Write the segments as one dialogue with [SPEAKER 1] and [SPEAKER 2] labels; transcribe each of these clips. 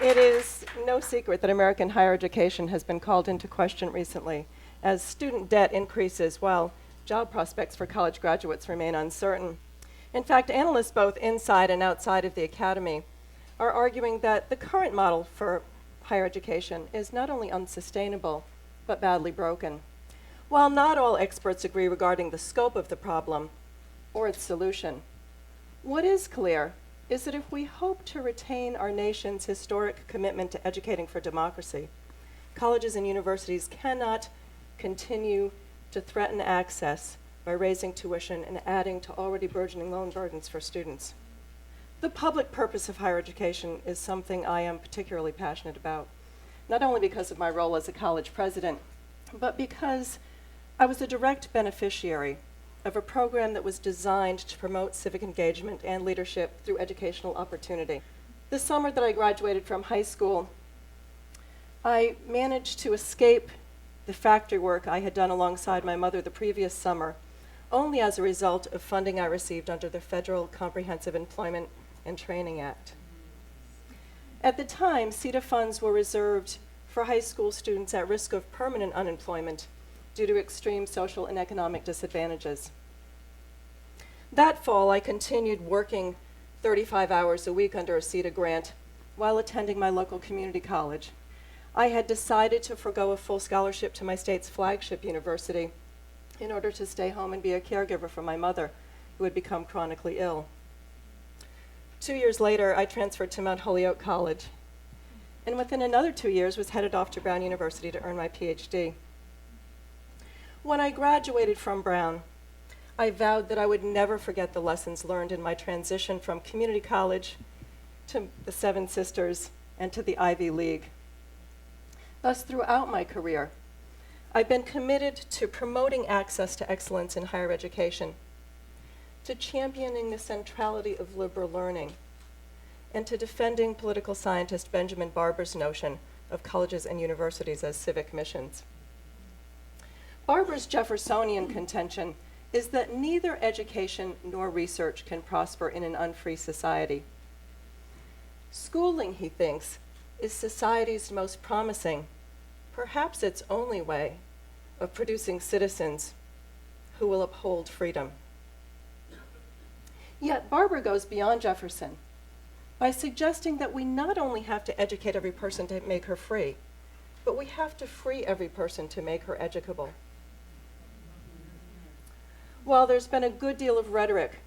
[SPEAKER 1] It is no secret that American higher education has been called into question recently as student debt increases while job prospects for college graduates remain uncertain. In fact, analysts both inside and outside of the academy are arguing that the current model for higher education is not only unsustainable, but badly broken. While not all experts agree regarding the scope of the problem or its solution, what is clear is that if we hope to retain our nation's historic commitment to educating for democracy, colleges and universities cannot continue to threaten access by raising tuition and adding to already burgeoning loan burdens for students. The public purpose of higher education is something I am particularly passionate about, not only because of my role as a college president, but because I was a direct beneficiary of a program that was designed to promote civic engagement and leadership through educational opportunity. The summer that I graduated from high school, I managed to escape the factory work I had done alongside my mother the previous summer, only as a result of funding I received under the Federal Comprehensive Employment and Training Act. At the time, CETA funds were reserved for high school students at risk of permanent unemployment due to extreme social and economic disadvantages. That fall, I continued working 35 hours a week under a CETA grant while attending my local community college. I had decided to forego a full scholarship to my state's flagship university in order to stay home and be a caregiver for my mother, who had become chronically ill. 2 years later, I transferred to Mount Holyoke College, and within another 2 years was headed off to Brown University to earn my PhD. When I graduated from Brown, I vowed that I would never forget the lessons learned in my transition from community college to the Seven Sisters and to the Ivy League. Thus, throughout my career, I've been committed to promoting access to excellence in higher education, to championing the centrality of liberal learning, and to defending political scientist Benjamin Barber's notion of colleges and universities as civic missions. Barber's Jeffersonian contention is that neither education nor research can prosper in an unfree society. Schooling, he thinks, is society's most promising, perhaps its only way, of producing citizens who will uphold freedom. Yet Barber goes beyond Jefferson by suggesting that we not only have to educate every person to make her free, but we have to free every person to make her educable. While there's been a good deal of rhetoric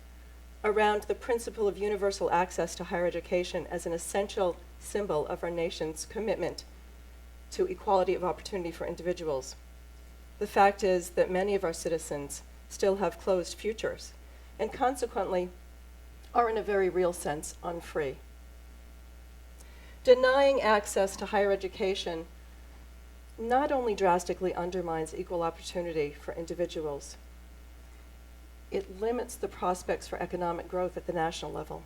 [SPEAKER 1] around the principle of universal access to higher education as an essential symbol of our nation's commitment to equality of opportunity for individuals, the fact is that many of our citizens still have closed futures and consequently are in a very real sense unfree. Denying access to higher education not only drastically undermines equal opportunity for individuals, it limits the prospects for economic growth at the national level.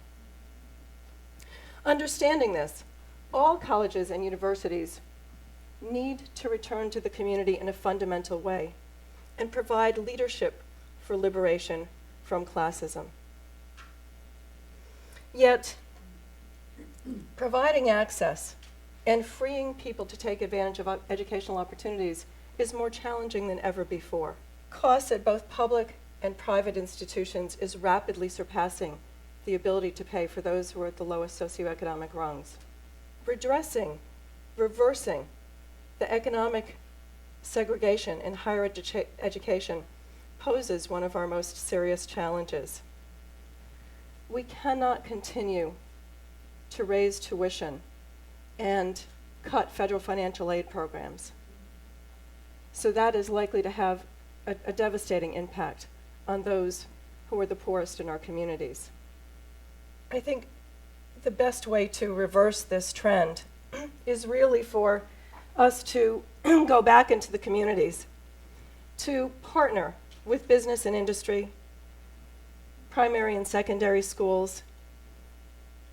[SPEAKER 1] Understanding this, all colleges and universities need to return to the community in a fundamental way and provide leadership for liberation from classism. Yet, providing access and freeing people to take advantage of educational opportunities is more challenging than ever before. Costs at both public and private institutions is rapidly surpassing the ability to pay for those who are at the lowest socioeconomic rungs. Reversing the economic segregation in higher education poses one of our most serious challenges. We cannot continue to raise tuition and cut federal financial aid programs. So that is likely to have a devastating impact on those who are the poorest in our communities. I think the best way to reverse this trend is really for us to go back into the communities, to partner with business and industry, primary and secondary schools,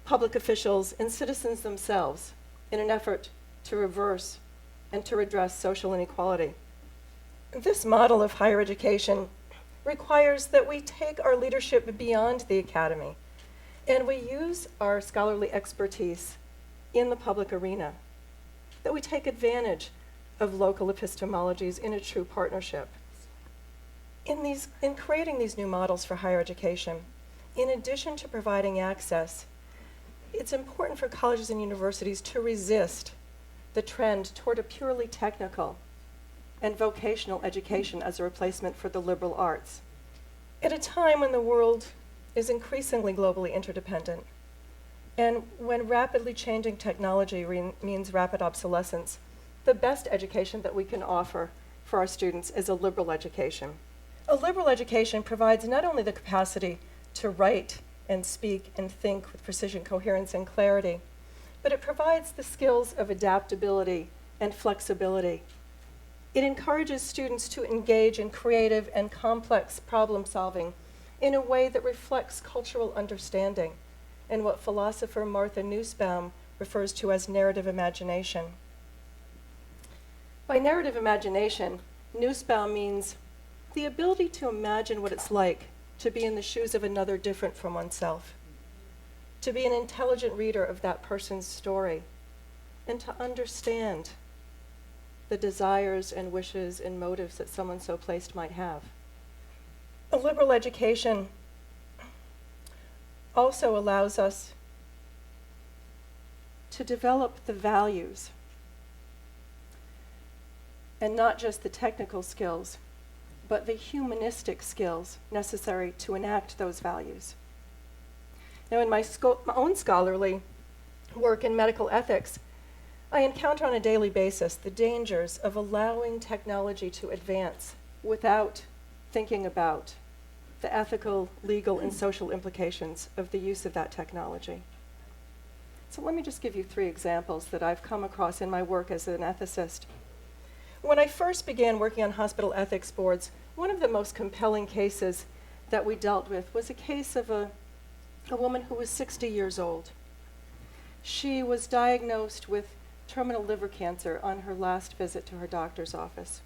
[SPEAKER 1] public officials, and citizens themselves in an effort to reverse and to redress social inequality. This model of higher education requires that we take our leadership beyond the academy and we use our scholarly expertise in the public arena, that we take advantage of local epistemologies in a true partnership. In creating these new models for higher education, in addition to providing access, it's important for colleges and universities to resist the trend toward a purely technical and vocational education as a replacement for the liberal arts. At a time when the world is increasingly globally interdependent, and when rapidly changing technology means rapid obsolescence, the best education that we can offer for our students is a liberal education. A liberal education provides not only the capacity to write and speak and think with precision, coherence, and clarity, but it provides the skills of adaptability and flexibility. It encourages students to engage in creative and complex problem solving in a way that reflects cultural understanding and what philosopher Martha Nussbaum refers to as narrative imagination. By narrative imagination, Nussbaum means the ability to imagine what it's like to be in the shoes of another different from oneself, to be an intelligent reader of that person's story, and to understand the desires and wishes and motives that someone so placed might have. A liberal education also allows us to develop the values and not just the technical skills, but the humanistic skills necessary to enact those values. Now, in my own scholarly work in medical ethics, I encounter on a daily basis the dangers of allowing technology to advance without thinking about the ethical, legal, and social implications of the use of that technology. So let me just give you 3 examples that I've come across in my work as an ethicist. When I first began working on hospital ethics boards, one of the most compelling cases that we dealt with was a case of a woman who was 60 years old. She was diagnosed with terminal liver cancer on her last visit to her doctor's office.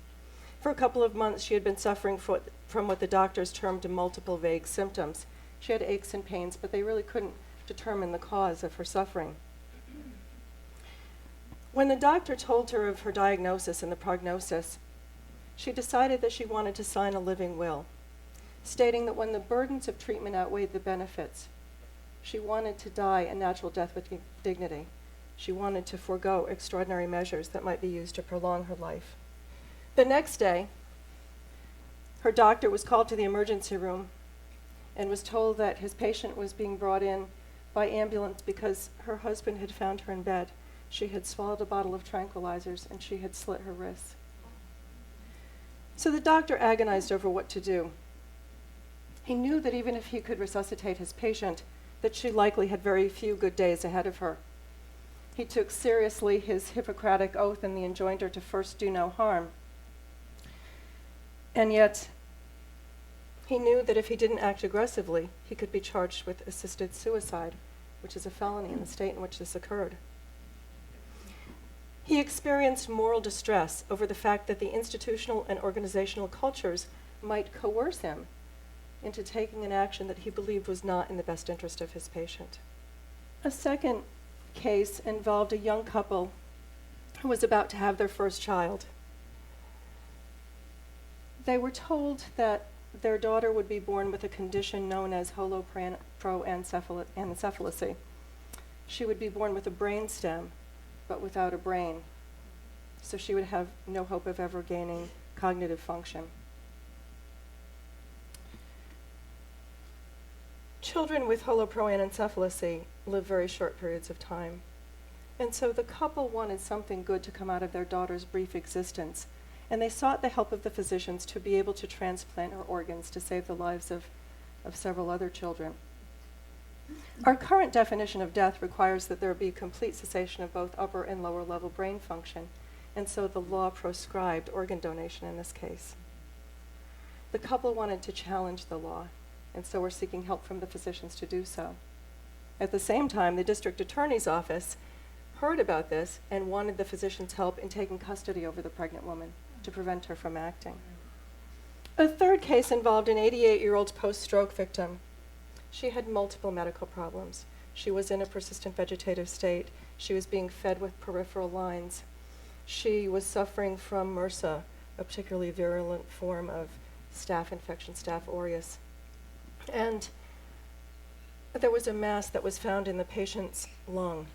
[SPEAKER 1] For a couple of months, she had been suffering from what the doctors termed multiple vague symptoms. She had aches and pains, but they really couldn't determine the cause of her suffering. When the doctor told her of her diagnosis and the prognosis, she decided that she wanted to sign a living will, stating that when the burdens of treatment outweighed the benefits, she wanted to die a natural death with dignity. She wanted to forego extraordinary measures that might be used to prolong her life. The next day, her doctor was called to the emergency room and was told that his patient was being brought in by ambulance because her husband had found her in bed. She had swallowed a bottle of tranquilizers and she had slit her wrists. So the doctor agonized over what to do. He knew that even if he could resuscitate his patient, that she likely had very few good days ahead of her. He took seriously his Hippocratic oath and the enjoinder to first do no harm. And yet, he knew that if he didn't act aggressively, he could be charged with assisted suicide, which is a felony in the state in which this occurred. He experienced moral distress over the fact that the institutional and organizational cultures might coerce him into taking an action that he believed was not in the best interest of his patient. A second case involved a young couple who was about to have their first child. They were told that their daughter would be born with a condition known as holoproanencephaly. She would be born with a brain stem, but without a brain. So she would have no hope of ever gaining cognitive function. Children with holoproanencephaly live very short periods of time. And so the couple wanted something good to come out of their daughter's brief existence. And they sought the help of the physicians to be able to transplant her organs to save the lives of several other children. Our current definition of death requires that there be complete cessation of both upper and lower level brain function, and so the law proscribed organ donation in this case. The couple wanted to challenge the law, and so we're seeking help from the physicians to do so. At the same time, the district attorney's office heard about this and wanted the physician's help in taking custody over the pregnant woman to prevent her from acting. A third case involved an 88-year-old post-stroke victim. She had multiple medical problems. She was in a persistent vegetative state. She was being fed with peripheral lines. She was suffering from MRSA, a particularly virulent form of staph infection, Staph aureus. And there was a mass that was found in the patient's lung.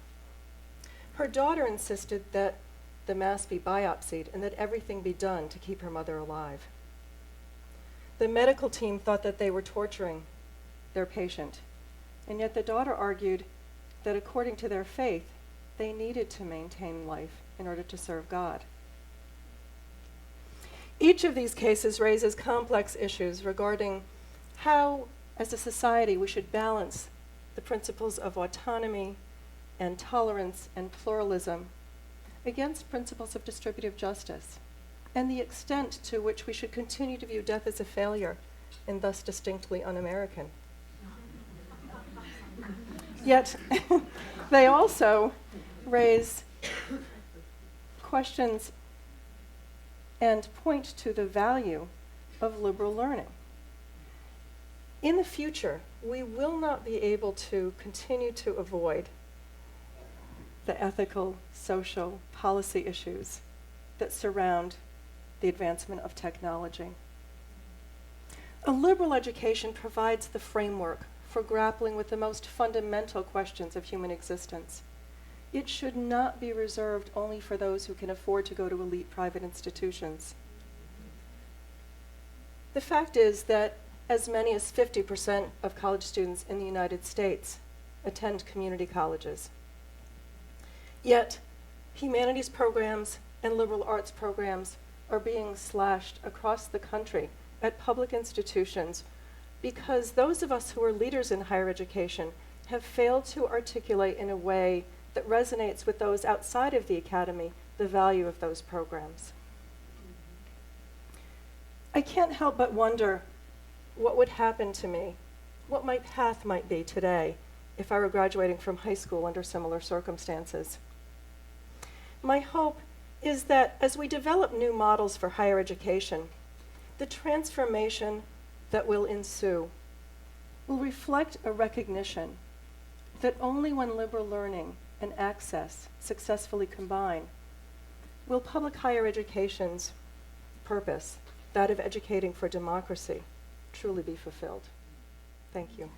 [SPEAKER 1] Her daughter insisted that the mass be biopsied and that everything be done to keep her mother alive. The medical team thought that they were torturing their patient, and yet the daughter argued that according to their faith, they needed to maintain life in order to serve God. Each of these cases raises complex issues regarding how, as a society, we should balance the principles of autonomy and tolerance and pluralism against principles of distributive justice, and the extent to which we should continue to view death as a failure and thus distinctly un-American. Yet, they also raise questions and point to the value of liberal learning. In the future, we will not be able to continue to avoid the ethical, social, policy issues that surround the advancement of technology. A liberal education provides the framework for grappling with the most fundamental questions of human existence. It should not be reserved only for those who can afford to go to elite private institutions. The fact is that as many as 50% of college students in the United States attend community colleges. Yet, humanities programs and liberal arts programs are being slashed across the country at public institutions because those of us who are leaders in higher education have failed to articulate in a way that resonates with those outside of the academy the value of those programs. I can't help but wonder what would happen to me, what my path might be today if I were graduating from high school under similar circumstances. My hope is that as we develop new models for higher education, the transformation that will ensue will reflect a recognition that only when liberal learning and access successfully combine will public higher education's purpose, that of educating for democracy, truly be fulfilled. Thank you.